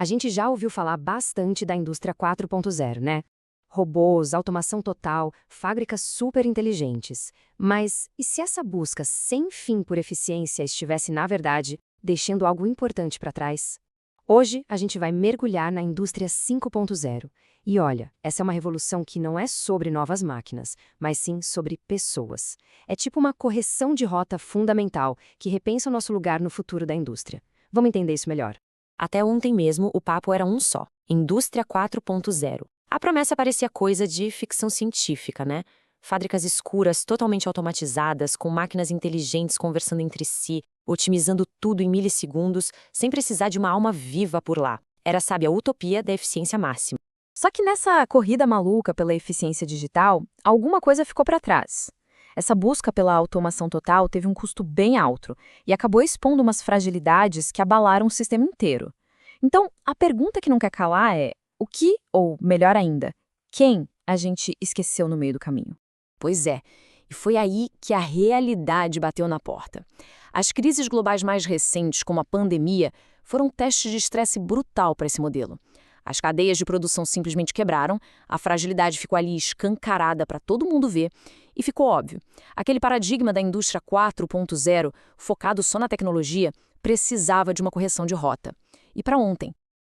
A gente já ouviu falar bastante da indústria 4.0, né? Robôs, automação total, fábricas super inteligentes. Mas e se essa busca sem fim por eficiência estivesse, na verdade, deixando algo importante para trás? Hoje, a gente vai mergulhar na indústria 5.0. E olha, essa é uma revolução que não é sobre novas máquinas, mas sim sobre pessoas. É tipo uma correção de rota fundamental que repensa o nosso lugar no futuro da indústria. Vamos entender isso melhor. Até ontem mesmo, o papo era um só: Indústria 4.0. A promessa parecia coisa de ficção científica, né? Fábricas escuras totalmente automatizadas, com máquinas inteligentes conversando entre si, otimizando tudo em milissegundos, sem precisar de uma alma viva por lá. Era, sabe, a utopia da eficiência máxima. Só que nessa corrida maluca pela eficiência digital, alguma coisa ficou para trás. Essa busca pela automação total teve um custo bem alto e acabou expondo umas fragilidades que abalaram o sistema inteiro. Então, a pergunta que não quer calar é: o que, ou melhor ainda, quem a gente esqueceu no meio do caminho? Pois é, e foi aí que a realidade bateu na porta. As crises globais mais recentes, como a pandemia, foram um teste de estresse brutal para esse modelo. As cadeias de produção simplesmente quebraram, a fragilidade ficou ali escancarada para todo mundo ver, e ficou óbvio: aquele paradigma da indústria 4.0, focado só na tecnologia, precisava de uma correção de rota. E para ontem.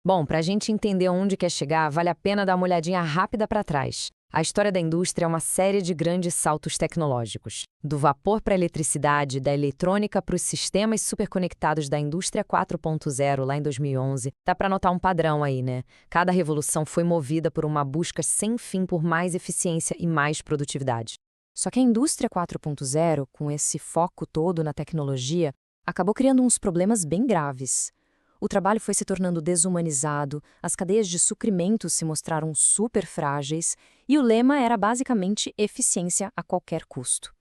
Bom, para a gente entender onde quer chegar, vale a pena dar uma olhadinha rápida para trás. A história da indústria é uma série de grandes saltos tecnológicos. Do vapor para a eletricidade, da eletrônica para os sistemas superconectados da indústria 4.0 lá em 2011, dá para notar um padrão aí, né? Cada revolução foi movida por uma busca sem fim por mais eficiência e mais produtividade. Só que a indústria 4.0, com esse foco todo na tecnologia, acabou criando uns problemas bem graves. O trabalho foi se tornando desumanizado, as cadeias de suprimento se mostraram super frágeis e o lema era basicamente eficiência a qualquer custo.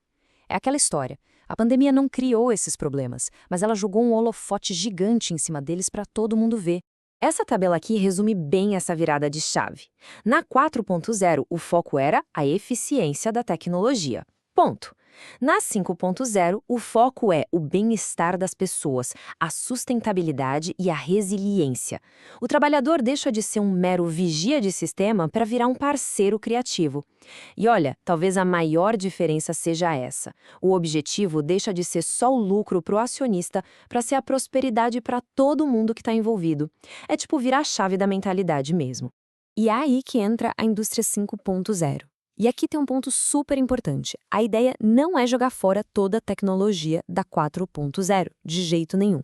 É aquela história: a pandemia não criou esses problemas, mas ela jogou um holofote gigante em cima deles para todo mundo ver. Essa tabela aqui resume bem essa virada de chave. Na 4.0, o foco era a eficiência da tecnologia. Ponto. Na 5.0, o foco é o bem-estar das pessoas, a sustentabilidade e a resiliência. O trabalhador deixa de ser um mero vigia de sistema para virar um parceiro criativo. E olha, talvez a maior diferença seja essa: o objetivo deixa de ser só o lucro para o acionista para ser a prosperidade para todo mundo que está envolvido. É tipo virar a chave da mentalidade mesmo. E é aí que entra a indústria 5.0. E aqui tem um ponto super importante: a ideia não é jogar fora toda a tecnologia da 4.0, de jeito nenhum.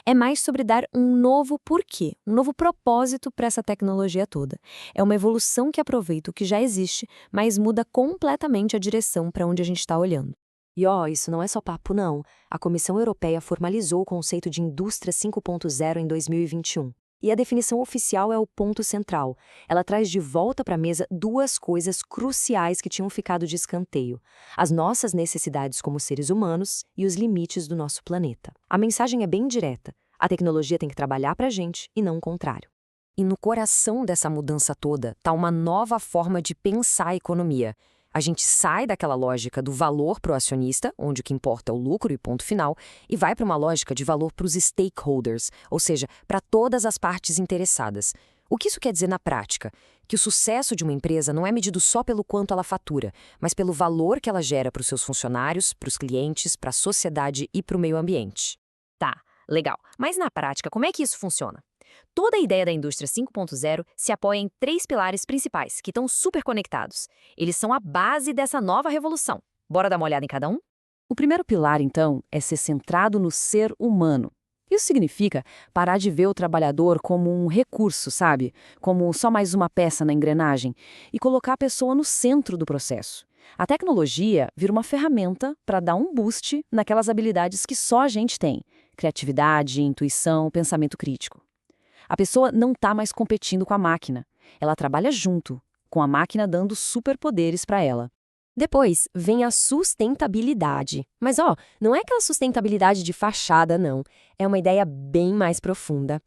É mais sobre dar um novo porquê, um novo propósito para essa tecnologia toda. É uma evolução que aproveita o que já existe, mas muda completamente a direção para onde a gente está olhando. E isso não é só papo não. A Comissão Europeia formalizou o conceito de Indústria 5.0 em 2021. E a definição oficial é o ponto central. Ela traz de volta para a mesa duas coisas cruciais que tinham ficado de escanteio: as nossas necessidades como seres humanos e os limites do nosso planeta. A mensagem é bem direta: a tecnologia tem que trabalhar para a gente e não o contrário. E no coração dessa mudança toda está uma nova forma de pensar a economia. A gente sai daquela lógica do valor para o acionista, onde o que importa é o lucro e ponto final, e vai para uma lógica de valor para os stakeholders, ou seja, para todas as partes interessadas. O que isso quer dizer na prática? Que o sucesso de uma empresa não é medido só pelo quanto ela fatura, mas pelo valor que ela gera para os seus funcionários, para os clientes, para a sociedade e para o meio ambiente. Tá, legal. Mas na prática, como é que isso funciona? Toda a ideia da indústria 5.0 se apoia em três pilares principais, que estão super conectados. Eles são a base dessa nova revolução. Bora dar uma olhada em cada um? O primeiro pilar, então, é ser centrado no ser humano. Isso significa parar de ver o trabalhador como um recurso, sabe? Como só mais uma peça na engrenagem, e colocar a pessoa no centro do processo. A tecnologia vira uma ferramenta para dar um boost naquelas habilidades que só a gente tem: criatividade, intuição, pensamento crítico. A pessoa não está mais competindo com a máquina. Ela trabalha junto, com a máquina dando superpoderes para ela. Depois vem a sustentabilidade. Mas não é aquela sustentabilidade de fachada, não. É uma ideia bem mais profunda.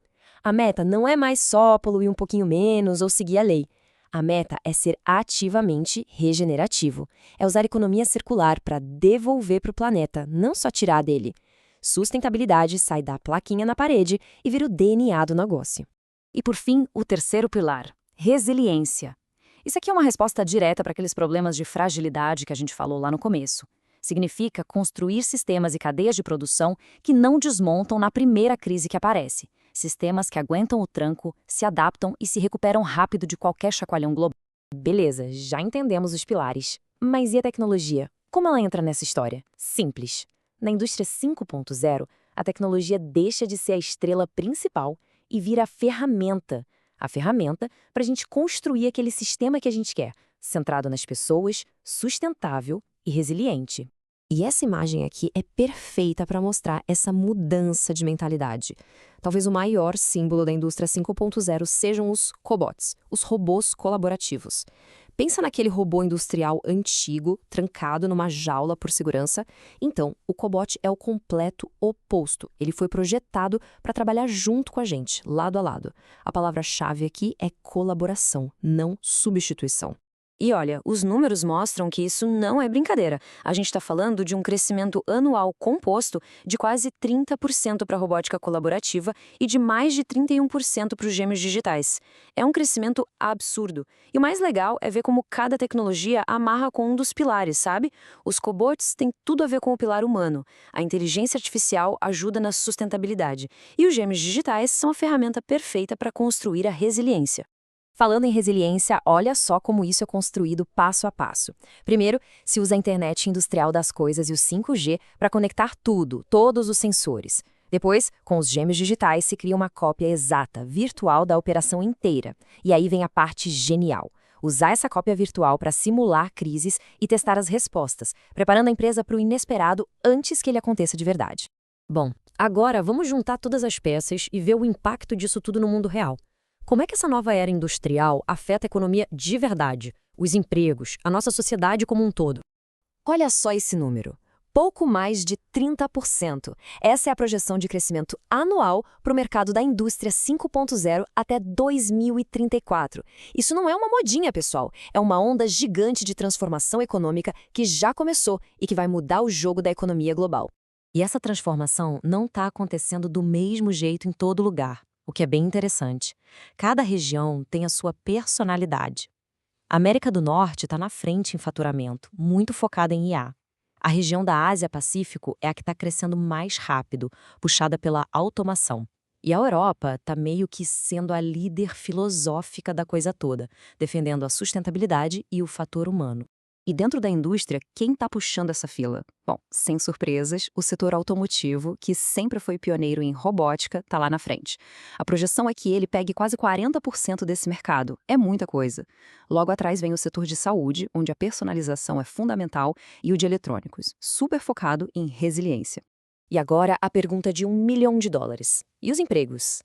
A meta não é mais só poluir um pouquinho menos ou seguir a lei. A meta é ser ativamente regenerativo. É usar economia circular para devolver para o planeta, não só tirar dele. Sustentabilidade sai da plaquinha na parede e vira o DNA do negócio. E por fim, o terceiro pilar, resiliência. Isso aqui é uma resposta direta para aqueles problemas de fragilidade que a gente falou lá no começo. Significa construir sistemas e cadeias de produção que não desmontam na primeira crise que aparece. Sistemas que aguentam o tranco, se adaptam e se recuperam rápido de qualquer chacoalhão global. Beleza, já entendemos os pilares. Mas e a tecnologia? Como ela entra nessa história? Simples. Na indústria 5.0, a tecnologia deixa de ser a estrela principal e vira a ferramenta para a gente construir aquele sistema que a gente quer, centrado nas pessoas, sustentável e resiliente. E essa imagem aqui é perfeita para mostrar essa mudança de mentalidade. Talvez o maior símbolo da indústria 5.0 sejam os cobots, os robôs colaborativos. Pensa naquele robô industrial antigo, trancado numa jaula por segurança. Então, o cobot é o completo oposto. Ele foi projetado para trabalhar junto com a gente, lado a lado. A palavra-chave aqui é colaboração, não substituição. E olha, os números mostram que isso não é brincadeira. A gente está falando de um crescimento anual composto de quase 30% para a robótica colaborativa e de mais de 31% para os gêmeos digitais. É um crescimento absurdo. E o mais legal é ver como cada tecnologia amarra com um dos pilares, sabe? Os cobots têm tudo a ver com o pilar humano. A inteligência artificial ajuda na sustentabilidade. E os gêmeos digitais são a ferramenta perfeita para construir a resiliência. Falando em resiliência, olha só como isso é construído passo a passo. Primeiro, se usa a internet industrial das coisas e o 5G para conectar tudo, todos os sensores. Depois, com os gêmeos digitais, se cria uma cópia exata, virtual da operação inteira. E aí vem a parte genial. Usar essa cópia virtual para simular crises e testar as respostas, preparando a empresa para o inesperado antes que ele aconteça de verdade. Bom, agora vamos juntar todas as peças e ver o impacto disso tudo no mundo real. Como é que essa nova era industrial afeta a economia de verdade, os empregos, a nossa sociedade como um todo? Olha só esse número. Pouco mais de 30%. Essa é a projeção de crescimento anual para o mercado da indústria 5.0 até 2034. Isso não é uma modinha, pessoal. É uma onda gigante de transformação econômica que já começou e que vai mudar o jogo da economia global. E essa transformação não está acontecendo do mesmo jeito em todo lugar, o que é bem interessante. Cada região tem a sua personalidade. A América do Norte está na frente em faturamento, muito focada em IA. A região da Ásia-Pacífico é a que está crescendo mais rápido, puxada pela automação. E a Europa está meio que sendo a líder filosófica da coisa toda, defendendo a sustentabilidade e o fator humano. E dentro da indústria, quem está puxando essa fila? Bom, sem surpresas, o setor automotivo, que sempre foi pioneiro em robótica, está lá na frente. A projeção é que ele pegue quase 40% desse mercado. É muita coisa. Logo atrás vem o setor de saúde, onde a personalização é fundamental, e o de eletrônicos, super focado em resiliência. E agora a pergunta de $1 milhão. E os empregos?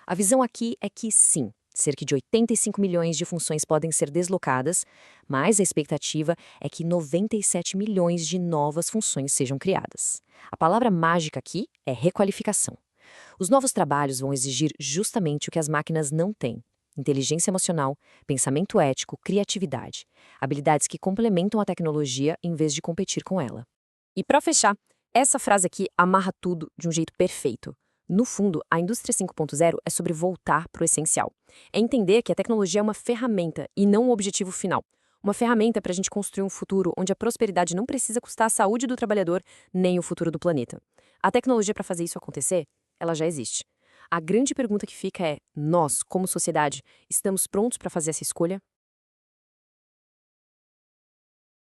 A visão aqui é que sim. Cerca de 85 milhões de funções podem ser deslocadas, mas a expectativa é que 97 milhões de novas funções sejam criadas. A palavra mágica aqui é requalificação. Os novos trabalhos vão exigir justamente o que as máquinas não têm: inteligência emocional, pensamento ético, criatividade, habilidades que complementam a tecnologia em vez de competir com ela. E para fechar, essa frase aqui amarra tudo de um jeito perfeito. No fundo, a indústria 5.0 é sobre voltar para o essencial. É entender que a tecnologia é uma ferramenta e não um objetivo final. Uma ferramenta para a gente construir um futuro onde a prosperidade não precisa custar a saúde do trabalhador nem o futuro do planeta. A tecnologia para fazer isso acontecer, ela já existe. A grande pergunta que fica é: nós, como sociedade, estamos prontos para fazer essa escolha?